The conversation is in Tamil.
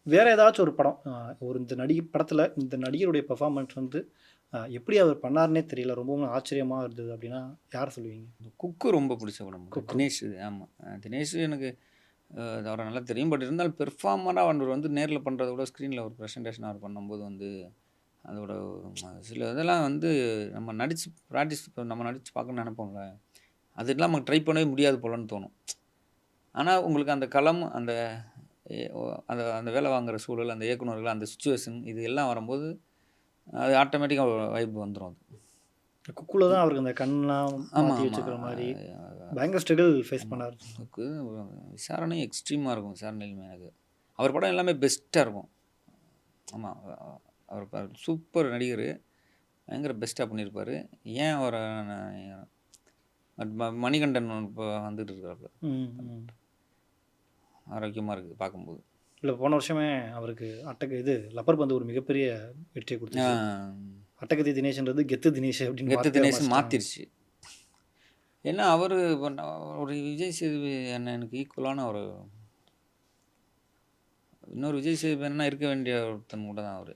வேற ஏதாச்சும் ஒரு படம், ஒரு இந்த படத்துல இந்த நடிகருடைய பெர்ஃபார்மன்ஸ் வந்து எப்படி அவர் பண்ணாருன்னே தெரியல. ரொம்பவும் ஆச்சரியமா இருந்தது அப்படின்னா, யார சொல்லுவீங்க? குக்கு ரொம்ப பிடிச்ச படம். குக்கு. தினேஷ். ஆமா. தினேஷ் எனக்கு அவர நல்லா தெரியும். பட் இருந்தாலும் பெர்ஃபார்மரா அவர் வந்து நேர்ல பண்றத விட ஸ்க்ரீன்ல ஒரு பிரசன்டேஷன் அவர் பண்ணும்போது வந்து, அதோட சில இதெல்லாம் வந்து நம்ம நடிச்சு பிராக்டிஸ் நம்ம நடிச்சு பார்க்கணும்னு நெனைப்போம்ல. அதெல்லாம் நமக்கு ட்ரை பண்ணவே முடியாது போலன்னு தோணும். ஆனா உங்களுக்கு அந்த களம், அந்த எ ஒ அந்த அந்த வேலை வாங்குற சூழல், அந்த இயக்குனர்கள், அந்த சிச்சுவேஷன் இது எல்லாம் வரும்போது, அது ஆட்டோமேட்டிக்கா ஒரு வைப் வந்துரும் அது. குக்குல தான் அவருக்கு அந்த கண்லாம் ஆமா, மாத்தி ஆமா. வச்சுக்கிற மாரி, பயங்கர ஸ்ட்ரகிள் ஃபேஸ் ஆமா. பண்ணாரு. அதுக்கு விசாரணை எக்ஸ்ட்ரீமா இருக்கும். விசாரணையிலுமே எனக்கு. அவர் படம் எல்லாமே பெஸ்ட்டா இருக்கும். ஆமா. அவர் சூப்பர் நடிகரு. பயங்கர பெஸ்ட்டா பண்ணியிருப்பாரு. ஏன் அவர மணிகண்டன் இப்போ வந்துட்டு இருக்காப்ல. ம், ம். ஆரோக்கியமா இருக்கு பார்க்கும்போது. இல்ல போன வருஷமே அவருக்கு லப்பர் பந்து ஒரு மிகப்பெரிய வெற்றிய ஆ குடுத்துச்சு. அட்டகத்தி தினேஷ்ன்றது கெத்து தினேஷ் அப்படின்னு கெத்து மாத்தவே தினேஷ் ஆரம்பிச்சுட்டாங்க. மாத்திருச்சு. ஏன்னா அவரு ஒரு விஜய் சேதுபதி அண்ணனுக்கு ஈக்குவலான ஒரு இன்னொரு விஜய் சேதுபதி அண்ணனா இருக்க வேண்டிய ஒருத்தன் கூட தான் அவரு.